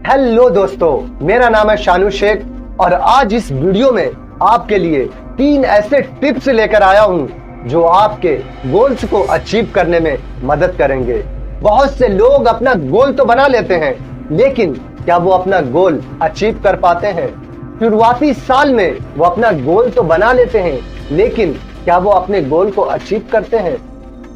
Hello दोस्तों, मेरा नाम है शानू शेख और आज इस वीडियो में आपके लिए 3 ऐसे टिप्स लेकर आया हूं जो आपके गोल्स को अचीव करने में मदद करेंगे। बहुत से लोग अपना गोल तो बना लेते हैं, लेकिन क्या वो अपना गोल अचीव कर पाते हैं? शुरुआती साल में वो अपना गोल तो बना लेते हैं, लेकिन क्या वो अपने गोल को अचीव करते हैं?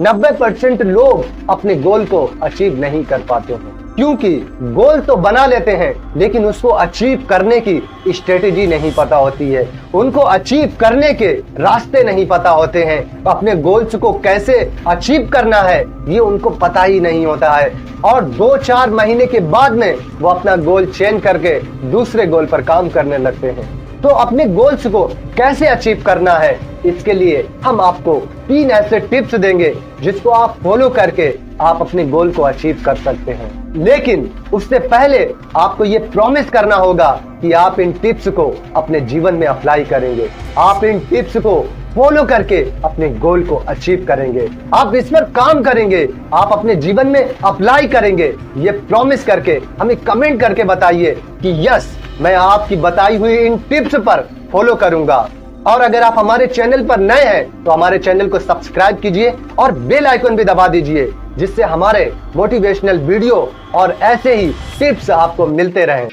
90% लोग अपने गोल को अचीव नहीं कर पाते हैं, क्योंकि गोल तो बना लेते हैं लेकिन उसको अचीव करने की स्ट्रेटेजी नहीं पता होती है। उनको अचीव करने के रास्ते नहीं पता होते हैं। अपने गोल्स को कैसे अचीव करना है ये उनको पता ही नहीं होता है और 2-4 महीने के बाद में वो अपना गोल चेंज करके दूसरे गोल पर काम करने लगते हैं। तो अपने गोल्स को कैसे अचीव करना है, इसके लिए हम आपको 3 ऐसे टिप्स देंगे जिसको आप फॉलो करके आप अपने गोल को अचीव कर सकते हैं। लेकिन उससे पहले आपको ये प्रॉमिस करना होगा कि आप इन टिप्स को अपने जीवन में अप्लाई करेंगे। आप इन टिप्स को फॉलो करके अपने गोल को अचीव करेंगे। आप इस पर काम करेंगे, आप अपने जीवन में अप्लाई करेंगे। ये प्रॉमिस करके हमें कमेंट करके बताइए कि यस, मैं आपकी बताई हुई इन टिप्स पर फॉलो करूंगा। और अगर आप हमारे चैनल पर नए हैं तो हमारे चैनल को सब्सक्राइब कीजिए और बेल आइकन भी दबा दीजिए, जिससे हमारे मोटिवेशनल वीडियो और ऐसे ही टिप्स आपको मिलते रहें।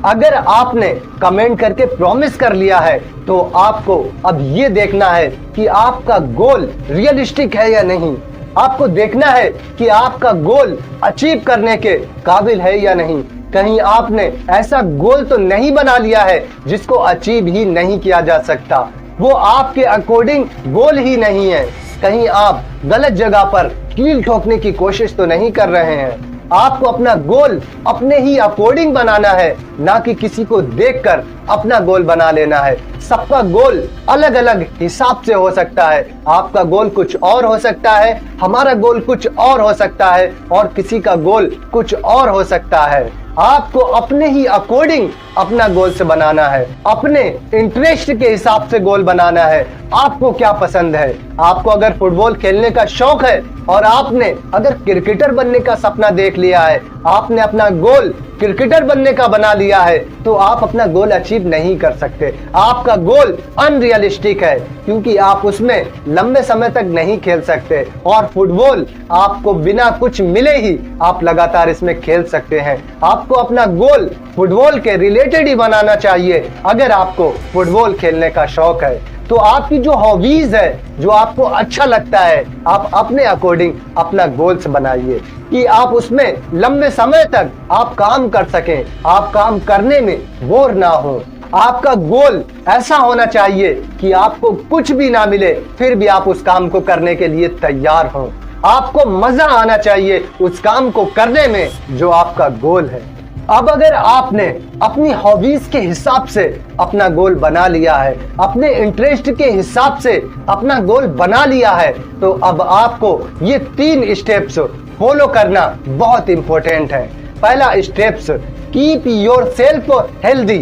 अगर आपने कमेंट करके प्रॉमिस कर लिया है तो आपको अब ये देखना है कि आपका गोल रियलिस्टिक है या नहीं। आपको देखना है कि आपका गोल अचीव करने के काबिल है या नहीं। कहीं आपने ऐसा गोल तो नहीं बना लिया है जिसको अचीव ही नहीं किया जा सकता। वो आपके अकॉर्डिंग गोल ही नहीं है। कहीं आप गलत जगह पर कील ठोकने की कोशिश तो नहीं कर रहे हैं। आपको अपना गोल अपने ही अकॉर्डिंग बनाना है, ना कि किसी को देखकर अपना गोल बना लेना है। सबका गोल अलग अलग हिसाब से हो सकता है। आपका गोल कुछ और हो सकता है, हमारा गोल कुछ और हो सकता है और किसी का गोल कुछ और हो सकता है। आपको अपने ही अकॉर्डिंग अपना गोल से बनाना है, अपने इंटरेस्ट के हिसाब से गोल बनाना है। आपको क्या पसंद है? आपको अगर फुटबॉल खेलने का शौक है और आपने अगर क्रिकेटर बनने का सपना देख लिया है, आपने अपना गोल क्रिकेटर बनने का बना लिया है, तो आप अपना गोल अचीव नहीं कर सकते। आपका गोल अनरियलिस्टिक है, क्योंकि आप उसमें लंबे समय तक नहीं खेल सकते और फुटबॉल आपको बिना कुछ मिले ही आप लगातार इसमें खेल सकते हैं। आपको अपना गोल फुटबॉल के रिलेटेड ही बनाना चाहिए। अगर आपको फुटबॉल खेलने का शौक है तो आपकी जो हॉबीज है, जो आपको अच्छा लगता है, आप अपने अकॉर्डिंग अपना गोल्स बनाइए कि आप उसमें लंबे समय तक आप काम कर सकें, आप काम करने में बोर ना हो। आपका गोल ऐसा होना चाहिए कि आपको कुछ भी ना मिले फिर भी आप उस काम को करने के लिए तैयार हो। आपको मजा आना चाहिए उस काम को करने में जो आपका गोल है। अब अगर आपने अपनी हॉबीज के हिसाब से अपना गोल बना लिया है, अपने इंटरेस्ट के हिसाब से अपना गोल बना लिया है, तो अब आपको ये 3 स्टेप्स फॉलो करना बहुत इंपॉर्टेंट है। पहला स्टेप्स, कीप योरसेल्फ हेल्दी।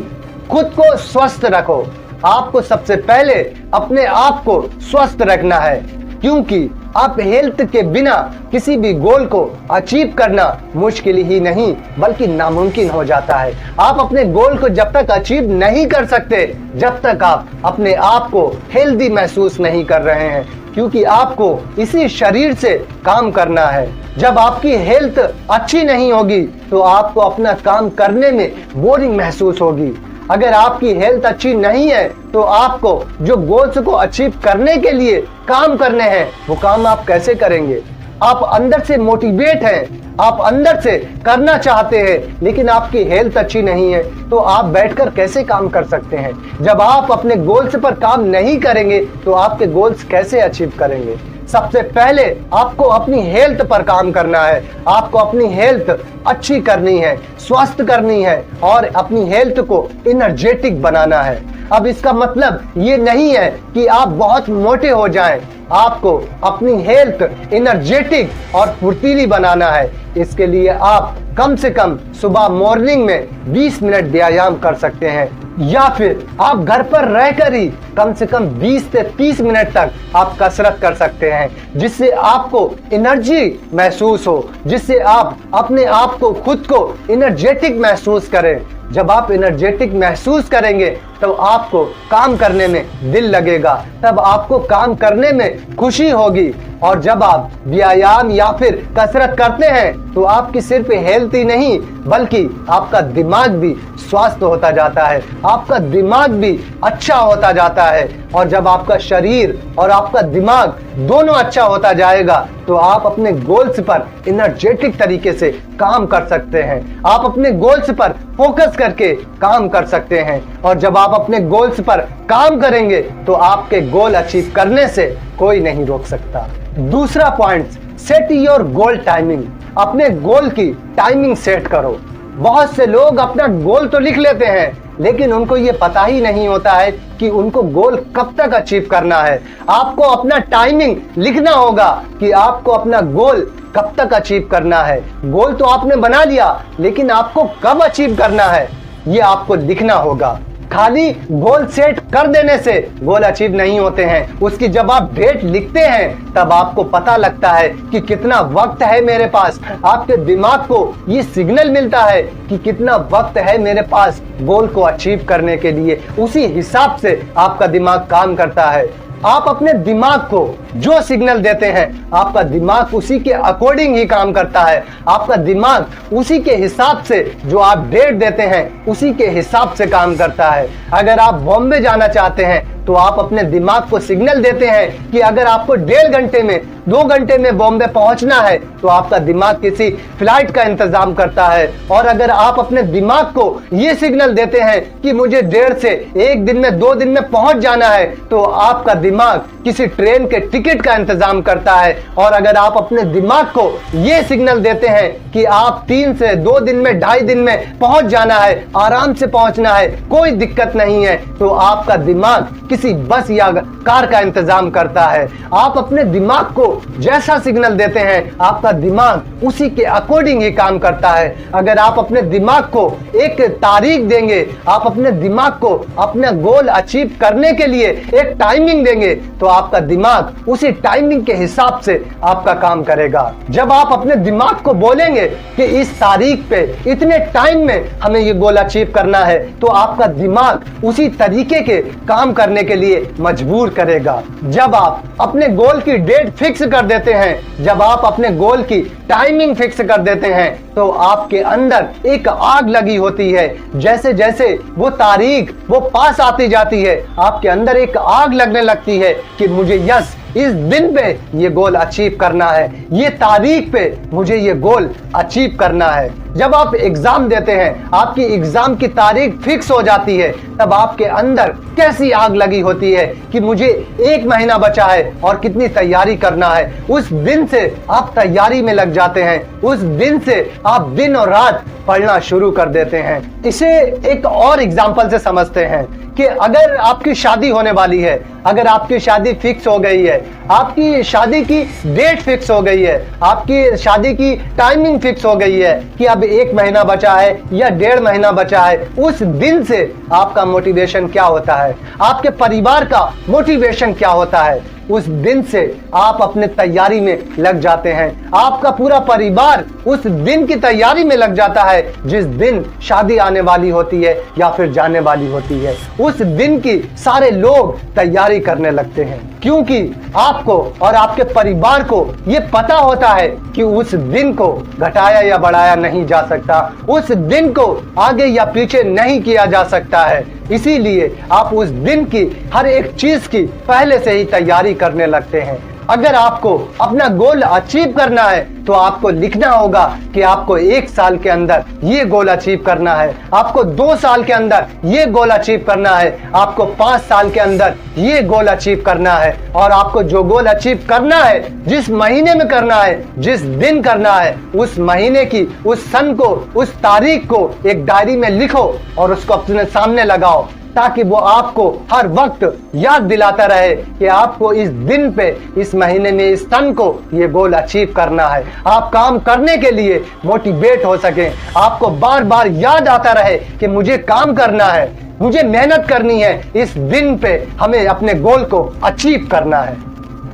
खुद को स्वस्थ रखो। आपको सबसे पहले अपने आप को स्वस्थ रखना है, क्योंकि आप हेल्थ के बिना किसी भी गोल को अचीव करना मुश्किल ही नहीं बल्कि नामुमकिन हो जाता है। आप अपने गोल को जब तक अचीव नहीं कर सकते जब तक आप अपने आप को हेल्दी महसूस नहीं कर रहे हैं, क्योंकि आपको इसी शरीर से काम करना है। जब आपकी हेल्थ अच्छी नहीं होगी तो आपको अपना काम करने में बोरिंग महसूस होगी। अगर आपकी हेल्थ अच्छी नहीं है तो आपको जो गोल्स को अचीव करने के लिए काम करने हैं वो काम आप कैसे करेंगे? आप अंदर से मोटिवेट हैं, आप अंदर से करना चाहते हैं, लेकिन आपकी हेल्थ अच्छी नहीं है तो आप बैठकर कैसे काम कर सकते हैं? जब आप अपने गोल्स पर काम नहीं करेंगे तो आपके गोल्स कैसे अचीव करेंगे? सबसे पहले आपको अपनी हेल्थ पर काम करना है। आपको अपनी हेल्थ अच्छी करनी है, स्वस्थ करनी है और अपनी हेल्थ को एनर्जेटिक बनाना है। अब इसका मतलब ये नहीं है कि आप बहुत मोटे हो जाएं। आपको अपनी हेल्थ एनर्जेटिक और फुर्तीली बनाना है। इसके लिए आप कम से कम सुबह मॉर्निंग में 20 मिनट व्यायाम कर सकते हैं। या फिर आप घर पर रहकर ही कम से कम 20 से 30 मिनट तक आप कसरत कर सकते हैं, जिससे आपको एनर्जी महसूस हो, जिससे आप अपने आप को खुद को एनर्जेटिक महसूस करें। जब आप एनर्जेटिक महसूस करेंगे तो आपको काम करने में दिल लगेगा, तब आपको काम करने में खुशी होगी। और जब आप व्यायाम या फिर कसरत करते हैं तो आपकी सिर्फ हेल्थ ही नहीं बल्कि आपका दिमाग भी स्वस्थ होता जाता है, आपका दिमाग भी अच्छा होता जाता है। और जब आपका शरीर और आपका दिमाग दोनों अच्छा होता जाएगा तो आप अपने गोल्स पर एनर्जेटिक तरीके से काम कर सकते हैं, आप अपने गोल्स पर फोकस करके काम कर सकते हैं। और जब आप अपने गोल्स पर काम करेंगे तो आपके गोल अचीव करने से कोई नहीं रोक सकता। दूसरा point, set your goal timing. अपने गोल की टाइमिंग सेट करो। बहुत से लोग अपना गोल तो लिख लेते हैं लेकिन उनको ये पता ही नहीं होता है कि उनको गोल कब तक अचीव करना है। आपको अपना टाइमिंग लिखना होगा कि आपको अपना गोल कब तक अचीव करना है। गोल तो आपने बना लिया लेकिन आपको कब अचीव करना है ये आपको लिखना होगा। खाली गोल सेट कर देने से गोल अचीव नहीं होते हैं, उसकी जब आप डेट लिखते हैं तब आपको पता लगता है कि कितना वक्त है मेरे पास। आपके दिमाग को ये सिग्नल मिलता है कि कितना वक्त है मेरे पास गोल को अचीव करने के लिए। उसी हिसाब से आपका दिमाग काम करता है। आप अपने दिमाग को जो सिग्नल देते हैं आपका दिमाग उसी के अकॉर्डिंग ही काम करता है। आपका दिमाग उसी के हिसाब से जो आप डेट देते हैं उसी के हिसाब से काम करता है। अगर आप बॉम्बे जाना चाहते हैं तो आप अपने दिमाग को सिग्नल देते हैं कि अगर आपको 1.5 घंटे में 2 घंटे में बॉम्बे पहुंचना है तो आपका दिमाग किसी फ्लाइट का इंतजाम करता है। और अगर आप अपने दिमाग को ये सिग्नल देते हैं कि मुझे 1.5 से 1 दिन में 2 दिन में पहुंच जाना है तो आपका दिमाग किसी ट्रेन के टिकट का इंतजाम करता है। और अगर आप अपने दिमाग को ये सिग्नल देते हैं कि आप 3 से 2 दिन में 2.5 दिन में पहुंच जाना है, आराम से पहुंचना है, कोई दिक्कत नहीं है, तो आपका दिमाग किसी बस या कार का इंतजाम करता है। आप अपने दिमाग को जैसा सिग्नल देते हैं आपका दिमाग उसी के अकॉर्डिंग ही काम करता है। अगर आप अपने दिमाग को एक तारीख देंगे, आप अपने दिमाग को अपना गोल अचीव करने के लिए एक टाइमिंग देंगे तो आपका दिमाग उसी टाइमिंग के हिसाब से आपका काम करेगा। जब आप अपने दिमाग को बोलेंगे कि इस तारीख पे इतने टाइम में हमें ये गोल अचीव करना है तो आपका दिमाग उसी तरीके के काम करने के लिए मजबूर करेगा। जब आप अपने गोल की डेट फिक्स कर देते हैं, जब आप अपने गोल की टाइमिंग फिक्स कर देते हैं तो आपके अंदर एक आग लगी होती है। जैसे जैसे वो तारीख वो पास आती जाती है आपके अंदर एक आग लगने लगती है कि मुझे यस इस दिन पे ये गोल अचीव करना है, ये तारीख पे मुझे ये गोल अचीव करना है। जब आप एग्जाम देते हैं, आपकी एग्जाम की तारीख फिक्स हो जाती है, तब आपके अंदर कैसी आग लगी होती है कि मुझे 1 महीना बचा है और कितनी तैयारी करना है। उस दिन से आप तैयारी में लग जाते हैं, उस दिन से आप दिन और रात पढ़ना शुरू कर देते हैं। इसे एक और एग्जाम्पल से समझते हैं कि अगर आपकी शादी होने वाली है, अगर आपकी शादी फिक्स हो गई है, आपकी शादी की डेट फिक्स हो गई है, आपकी शादी की टाइमिंग फिक्स हो गई है कि अब 1 महीना बचा है या 1.5 महीना बचा है, उस दिन से आपका मोटिवेशन क्या होता है, आपके परिवार का मोटिवेशन क्या होता है, उस दिन से आप अपने तैयारी में लग जाते हैं। आपका पूरा परिवार उस दिन की तैयारी में लग जाता है जिस दिन शादी आने वाली होती है या फिर जाने वाली होती है। उस दिन की सारे लोग तैयारी करने लगते हैं क्योंकि आपको और आपके परिवार को ये पता होता है कि उस दिन को घटाया या बढ़ाया नहीं जा सकता, उस दिन को आगे या पीछे नहीं किया जा सकता है। इसीलिए आप उस दिन की हर एक चीज की पहले से ही तैयारी करने लगते हैं। अगर आपको अपना गोल अचीव करना है तो आपको लिखना होगा कि आपको 1 साल के अंदर ये गोल अचीव करना है, आपको 2 साल के अंदर ये गोल अचीव करना है, आपको 5 साल के अंदर ये गोल अचीव करना है। और आपको जो गोल अचीव करना है, जिस महीने में करना है, जिस दिन करना है, उस महीने की, उस सन को, उस तारीख को एक डायरी में लिखो और उसको अपने सामने लगाओ। ताकि वो आपको हर वक्त याद दिलाता रहे कि आपको इस दिन पे, इस महीने में, इस सन को ये गोल अचीव करना है। आप काम करने के लिए मोटिवेट हो सके, आपको बार बार याद आता रहे कि मुझे काम करना है, मुझे मेहनत करनी है, इस दिन पे हमें अपने गोल को अचीव करना है।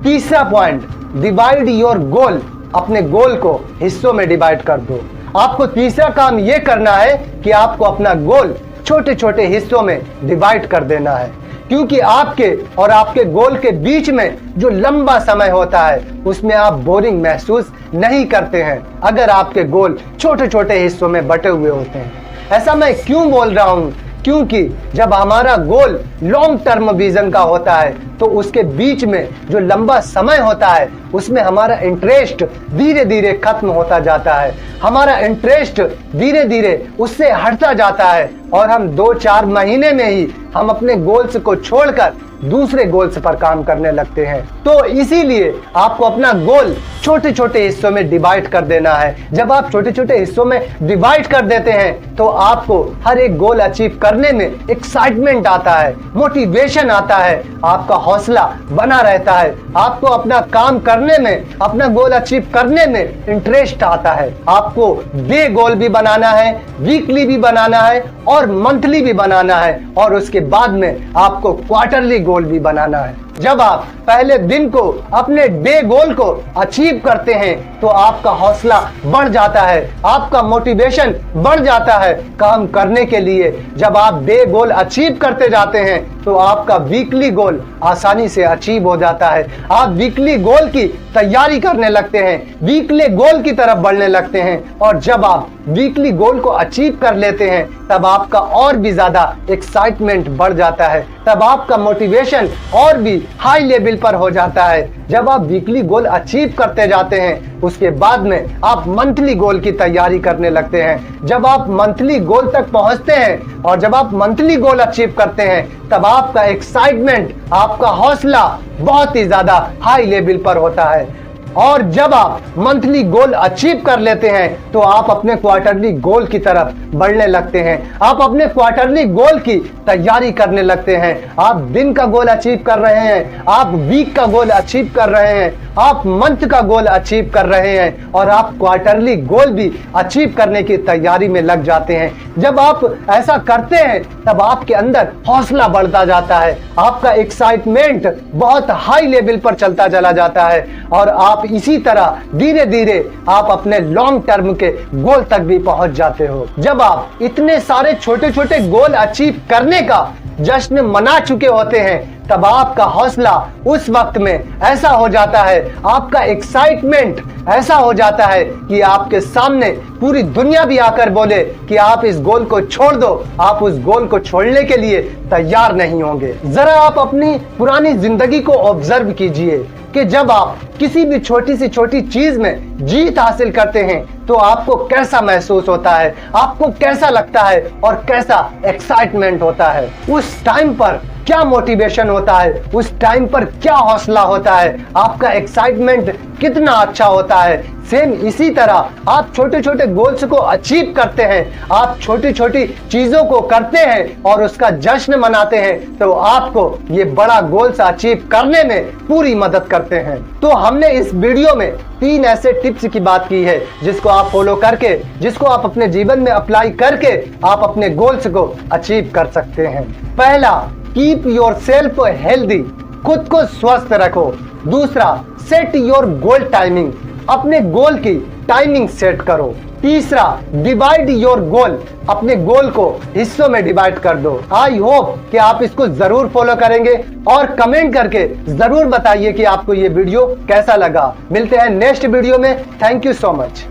तीसरा पॉइंट, डिवाइड योर गोल। अपने गोल को हिस्सों में डिवाइड कर दो। आपको तीसरा काम यह करना है कि आपको अपना गोल छोटे छोटे हिस्सों में डिवाइड कर देना है, क्योंकि आपके और आपके गोल के बीच में जो लंबा समय होता है उसमें आप बोरिंग महसूस नहीं करते हैं अगर आपके गोल छोटे छोटे हिस्सों में बटे हुए होते हैं। ऐसा मैं क्यों बोल रहा हूं? क्योंकि जब हमारा गोल लॉन्ग टर्म विजन का होता है तो उसके बीच में जो लंबा समय होता है उसमें हमारा इंटरेस्ट धीरे धीरे खत्म होता जाता है, हमारा इंटरेस्ट धीरे धीरे उससे हटता जाता है और हम 2-4 महीने में ही हम अपने गोल्स को छोड़कर दूसरे गोल्स पर काम करने लगते हैं। तो इसीलिए आपको अपना गोल छोटे छोटे हिस्सों में डिवाइड कर देना है। जब आप छोटे छोटे हिस्सों में डिवाइड कर देते हैं तो आपको हर एक गोल अचीव करने में एक्साइटमेंट आता है, मोटिवेशन आता है, आपका हौसला बना रहता है, आपको अपना काम करने में, अपना गोल अचीव करने में इंटरेस्ट आता है। आपको डे गोल भी बनाना है, वीकली भी बनाना है और मंथली भी बनाना है और उसके बाद में आपको क्वार्टरली गोल भी बनाना है। जब आप पहले दिन को, अपने डे गोल को अचीव करते हैं तो आपका हौसला बढ़ जाता है, आपका मोटिवेशन बढ़ जाता है काम करने के लिए। जब आप डे गोल अचीव करते जाते हैं तो आपका वीकली गोल आसानी से अचीव हो जाता है। आप वीकली गोल की तैयारी करने लगते हैं, वीकली गोल की तरफ बढ़ने लगते हैं और जब आप वीकली गोल को अचीव कर लेते हैं तब आपका और भी ज्यादा एक्साइटमेंट बढ़ जाता है, तब आपका मोटिवेशन और भी हाई लेवल पर हो जाता है। जब आप वीकली गोल अचीव करते जाते हैं उसके बाद में आप मंथली गोल की तैयारी करने लगते हैं। जब आप मंथली गोल तक पहुंचते हैं और जब आप मंथली गोल अचीव करते हैं तब आपका एक्साइटमेंट, आपका हौसला बहुत ही ज्यादा हाई लेवल पर होता है। और जब आप मंथली गोल अचीव कर लेते हैं तो आप अपने क्वार्टरली गोल की तरफ बढ़ने लगते हैं, आप अपने क्वार्टरली गोल की तैयारी करने लगते हैं। आप दिन का गोल अचीव कर रहे हैं, आप वीक का गोल अचीव कर रहे हैं, आप मंथ का गोल अचीव कर रहे हैं और आप क्वार्टरली गोल भी अचीव करने की तैयारी में लग जाते हैं। जब आप ऐसा करते हैं तब आपके अंदर हौसला बढ़ता जाता है, आपका एक्साइटमेंट बहुत हाई लेवल पर चलता चला जाता है और आप इसी तरह धीरे धीरे आप अपने लॉन्ग टर्म के गोल तक भी पहुंच जाते हो। जब आप इतने सारे छोटे छोटे गोल अचीव करने का जश्न मना चुके होते हैं तब आपका हौसला उस वक्त में ऐसा हो जाता है, आपका एक्साइटमेंट ऐसा हो जाता है कि आपके सामने पूरी दुनिया भी आकर बोले कि आप इस गोल को छोड़ दो, आप उस गोल को छोड़ने के लिए तैयार नहीं होंगे। जरा आप अपनी पुरानी जिंदगी को ऑब्जर्व कीजिए कि जब आप किसी भी छोटी से छोटी चीज में जीत हासिल करते हैं तो आपको कैसा महसूस होता है, आपको कैसा लगता है और कैसा एक्साइटमेंट होता है। उस टाइम पर क्या मोटिवेशन होता है, उस टाइम पर क्या हौसला होता है, आपका एक्साइटमेंट कितना अच्छा होता है। सेम इसी तरह आप छोटे छोटे गोल्स को अचीव करते हैं, आप छोटी छोटी चीजों को करते हैं और उसका जश्न मनाते हैं तो आपको ये बड़ा गोल्स अचीव करने में पूरी मदद करते हैं। तो हमने इस वीडियो में 3 ऐसे टिप्स की बात की है जिसको आप फॉलो करके, जिसको आप अपने जीवन में अप्लाई करके आप अपने गोल्स को अचीव कर सकते हैं। पहला, कीप योर सेल्फ हेल्दी, खुद को स्वस्थ रखो। दूसरा, सेट योर गोल टाइमिंग, अपने गोल की टाइमिंग सेट करो। तीसरा, डिवाइड योर गोल, अपने गोल को हिस्सों में डिवाइड कर दो। आई होप कि आप इसको जरूर फॉलो करेंगे और कमेंट करके जरूर बताइए कि आपको ये वीडियो कैसा लगा। मिलते हैं नेक्स्ट वीडियो में। Thank you so much.